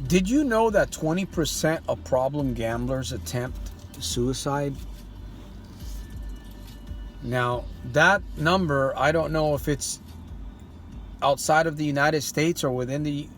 Did you know that 20% of problem gamblers attempt suicide? Now, that number, I don't know if it's outside of the United States or within the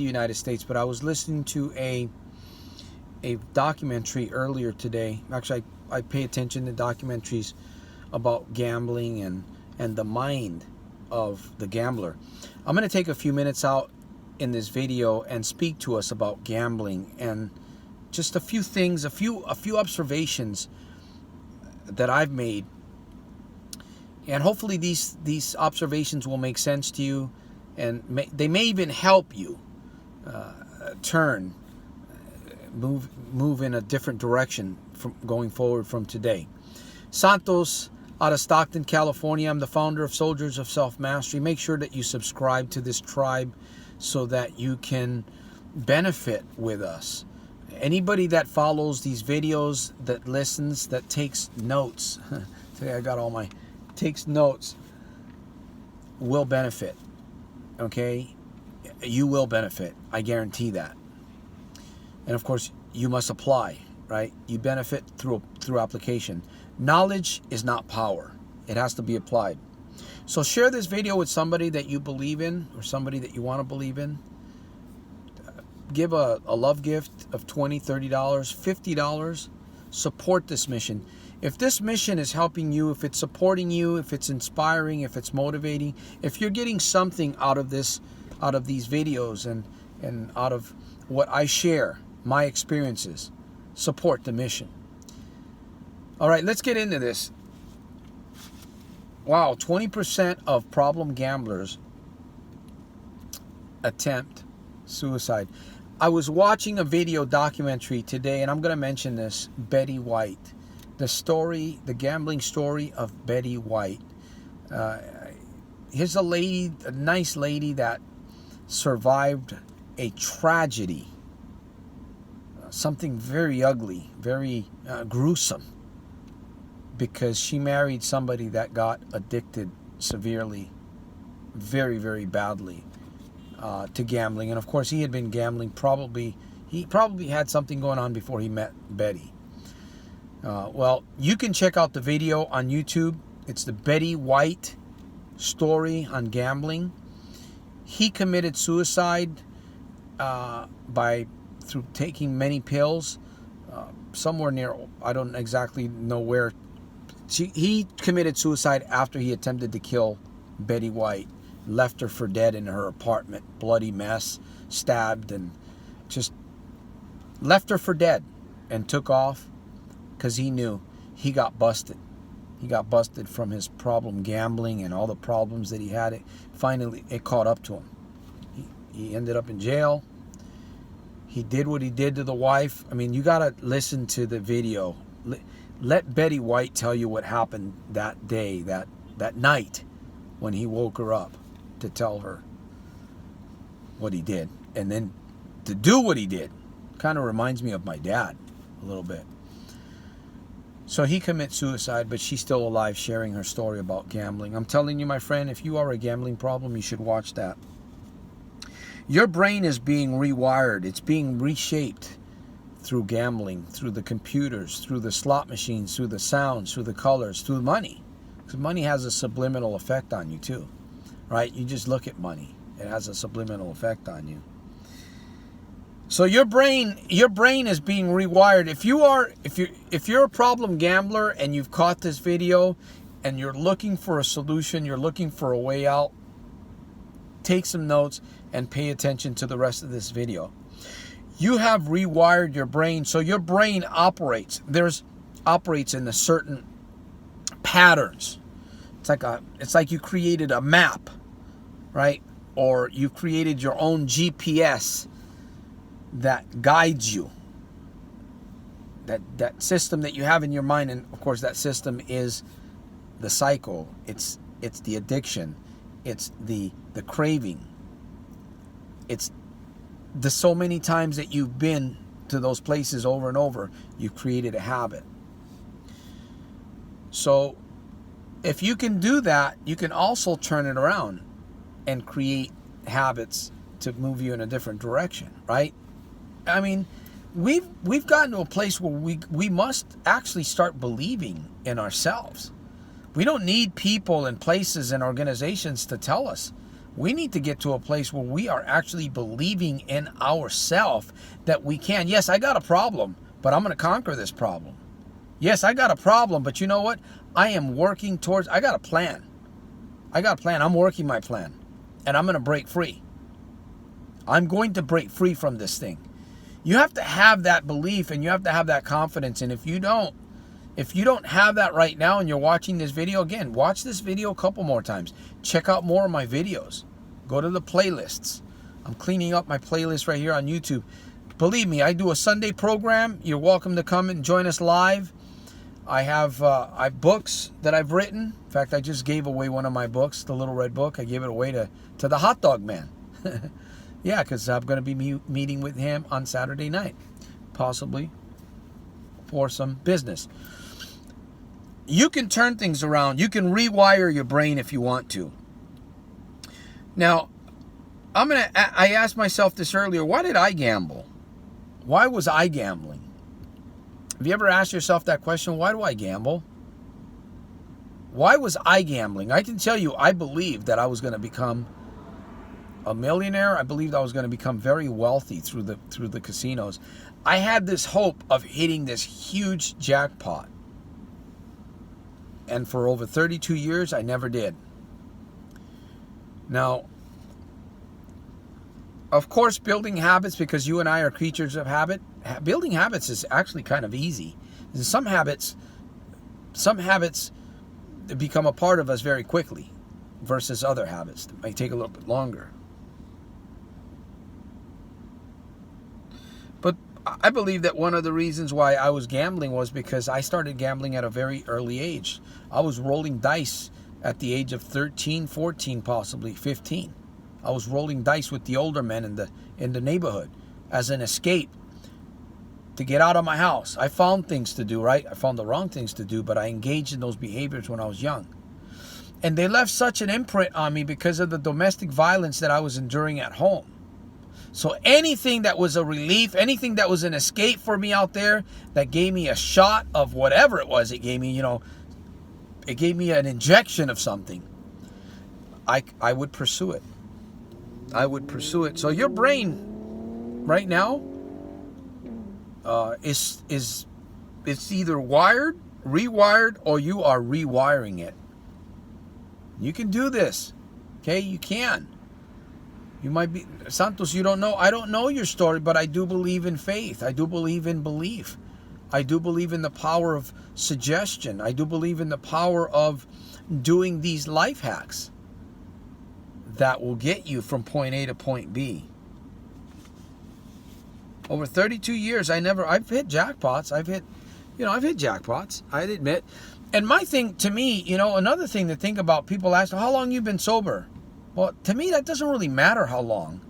United States, but I was listening to a documentary earlier today. Actually, I pay attention to documentaries about gambling and the mind of the gambler. I'm going to take a few minutes out in this video and speak to us about gambling and just a few things, a few observations that I've made, and hopefully these observations will make sense to you, and they may even help you move in a different direction from going forward from today. Santos out of Stockton, California. I'm the founder of Soldiers of Self-Mastery. Make sure that you subscribe to this tribe so that you can benefit with us. Anybody that follows these videos, that listens, that takes notes, today I got all my takes notes, will benefit. Okay? You will benefit. I guarantee that. And of course, you must apply, right? You benefit through application. Knowledge is not power. It has to be applied. So share this video with somebody that you believe in or somebody that you want to believe in. Give a love gift of $20, $30, $50. Support this mission. If this mission is helping you, if it's supporting you, if it's inspiring, if it's motivating, if you're getting something out of this, out of these videos and out of what I share, my experiences, support the mission. All right, let's get into this. Wow, 20% of problem gamblers attempt suicide. I was watching a video documentary today, and I'm going to mention this, Betty White. The story, the gambling story of Betty White. Here's a lady, a nice lady that survived a tragedy. Something very ugly, very gruesome. Because she married somebody that got addicted severely, very, very badly to gambling. And of course, he had been gambling he probably had something going on before he met Betty. Well, you can check out the video on YouTube. It's the Betty White story on gambling. He committed suicide through taking many pills, somewhere near, I don't exactly know where. He committed suicide after he attempted to kill Betty White, left her for dead in her apartment, bloody mess, stabbed, and just left her for dead and took off because he knew he got busted. He got busted from his problem gambling and all the problems that he had. Finally, it caught up to him. He ended up in jail. He did what he did to the wife. I mean, you got to listen to the video. Let Betty White tell you what happened that day, that night, when he woke her up to tell her what he did. And then to do what he did. Kind of reminds me of my dad a little bit. So he commits suicide, but she's still alive, sharing her story about gambling. I'm telling you, my friend, if you are a gambling problem, you should watch that. Your brain is being rewired. It's being reshaped through gambling, through the computers, through the slot machines, through the sounds, through the colors, through money. Because money has a subliminal effect on you too, right? You just look at money. It has a subliminal effect on you. So your brain is being rewired. If you're a problem gambler and you've caught this video and you're looking for a solution, you're looking for a way out, take some notes and pay attention to the rest of this video. You have rewired your brain, so your brain operates in a certain patterns. It's like you created a map, right? Or you created your own GPS that guides you. That system that you have in your mind, and of course that system is the cycle. It's the addiction. It's the craving. It's the so many times that you've been to those places over and over, you've created a habit. So if you can do that, you can also turn it around and create habits to move you in a different direction, right? I mean, we've gotten to a place where we must actually start believing in ourselves. We don't need people and places and organizations to tell us. We need to get to a place where we are actually believing in ourselves that we can. Yes, I got a problem, but I'm going to conquer this problem. Yes, I got a problem, but you know what? I am working towards, I got a plan. I'm working my plan, and I'm going to break free. I'm going to break free from this thing. You have to have that belief, and you have to have that confidence. And if you don't have that right now and you're watching this video, again, watch this video a couple more times. Check out more of my videos. Go to the playlists. I'm cleaning up my playlist right here on YouTube. Believe me, I do a Sunday program. You're welcome to come and join us live. I have books that I've written. In fact, I just gave away one of my books, the Little Red Book. I gave it away to the hot dog man. Yeah, because I'm going to be meeting with him on Saturday night, possibly for some business. You can turn things around. You can rewire your brain if you want to. Now, I asked myself this earlier. Why did I gamble? Why was I gambling? Have you ever asked yourself that question? Why do I gamble? Why was I gambling? I can tell you, I believed that I was going to become a millionaire. I believed I was going to become very wealthy through the casinos. I had this hope of hitting this huge jackpot. And for over 32 years, I never did. Now, of course, building habits, because you and I are creatures of habit, building habits is actually kind of easy. Some habits become a part of us very quickly versus other habits that might take a little bit longer. But I believe that one of the reasons why I was gambling was because I started gambling at a very early age. I was rolling dice at the age of 13, 14, possibly 15. I was rolling dice with the older men in the neighborhood as an escape to get out of my house. I found things to do, right? I found the wrong things to do, but I engaged in those behaviors when I was young. And they left such an imprint on me because of the domestic violence that I was enduring at home. So anything that was a relief, anything that was an escape for me out there, that gave me a shot of whatever it was, it gave me, it gave me an injection of something, I would pursue it. I would pursue it. So your brain right now is either wired, rewired, or you are rewiring it. You can do this. Okay, you can. You might be, Santos, you don't know. I don't know your story, but I do believe in faith. I do believe in belief. I do believe in the power of suggestion. I do believe in the power of doing these life hacks that will get you from point A to point B. Over 32 years, I've hit jackpots. I've hit jackpots, I'd admit. And my thing, to me, another thing to think about, people ask, how long you been sober? Well, to me, that doesn't really matter how long.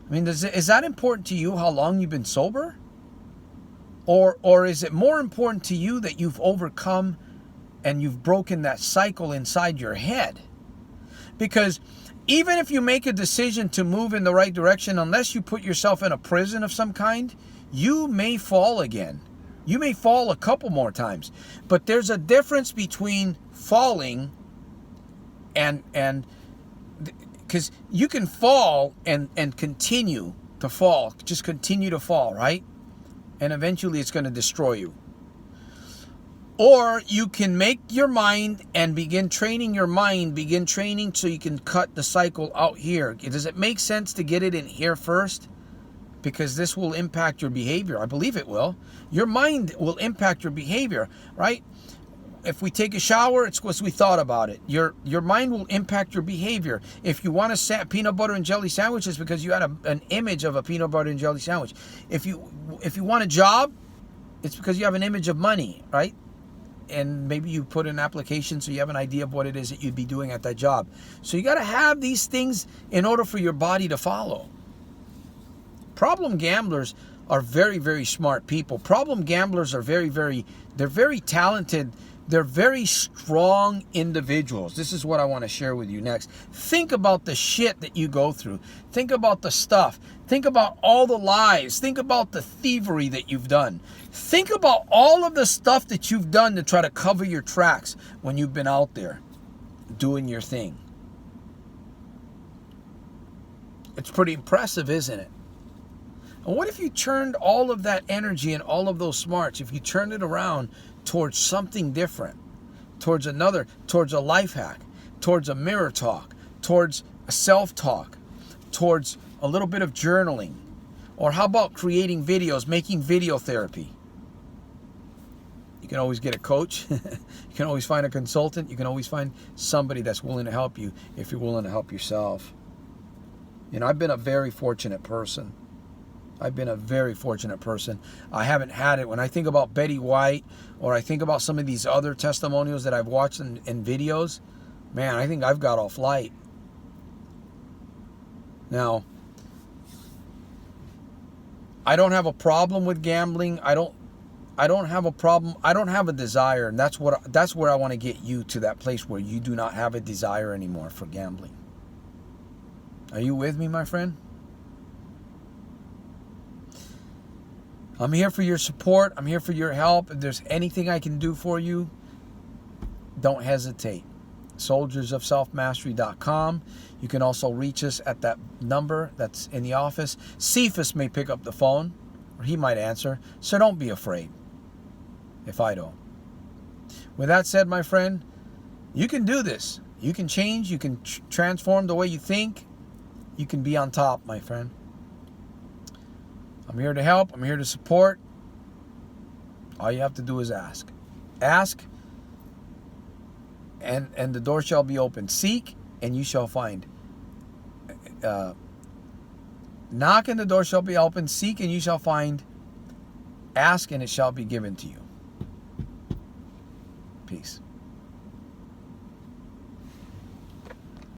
I mean, is that important to you, how long you've been sober? Or is it more important to you that you've overcome and you've broken that cycle inside your head? Because even if you make a decision to move in the right direction, unless you put yourself in a prison of some kind, you may fall again. You may fall a couple more times. But there's a difference between falling and because you can fall and continue to fall. Just continue to fall, right? And eventually it's going to destroy you. Or you can make your mind and begin training your mind, begin training so you can cut the cycle out here. Does it make sense to get it in here first? Because this will impact your behavior. I believe it will. Your mind will impact your behavior, right? If we take a shower, it's because we thought about it. Your mind will impact your behavior. If you want a peanut butter and jelly sandwich, it's because you had an image of a peanut butter and jelly sandwich. If you want a job, it's because you have an image of money, right? And maybe you put in an application so you have an idea of what it is that you'd be doing at that job. So you got to have these things in order for your body to follow. Problem gamblers are very, very smart people. Problem gamblers are they're very talented. They're very strong individuals. This is what I want to share with you next. Think about the shit that you go through. Think about the stuff. Think about all the lies. Think about the thievery that you've done. Think about all of the stuff that you've done to try to cover your tracks when you've been out there doing your thing. It's pretty impressive, isn't it? And what if you turned all of that energy and all of those smarts, if you turned it around towards something different, towards a life hack, towards a mirror talk, towards a self-talk, towards a little bit of journaling, or how about creating videos, making video therapy? You can always get a coach. You can always find a consultant. You can always find somebody that's willing to help you if you're willing to help yourself. You know, I've been a very fortunate person. I haven't had it. When I think about Betty White, or I think about some of these other testimonials that I've watched in videos, man, I think I've got off light. Now, I don't have a problem with gambling. I don't have a problem. I don't have a desire, and that's where I want to get you, to that place where you do not have a desire anymore for gambling. Are you with me, my friend? I'm here for your support. I'm here for your help. If there's anything I can do for you, don't hesitate. soldiersofselfmastery.com. You can also reach us at that number that's in the office. Cephas may pick up the phone, or he might answer, so don't be afraid if I don't. With that said, my friend, you can do this. You can change. You can transform the way you think. You can be on top, my friend. I'm here to help. I'm here to support. All you have to do is ask. Ask, and the door shall be open. Seek, and you shall find. Knock, and the door shall be open. Seek, and you shall find. Ask, and it shall be given to you. Peace.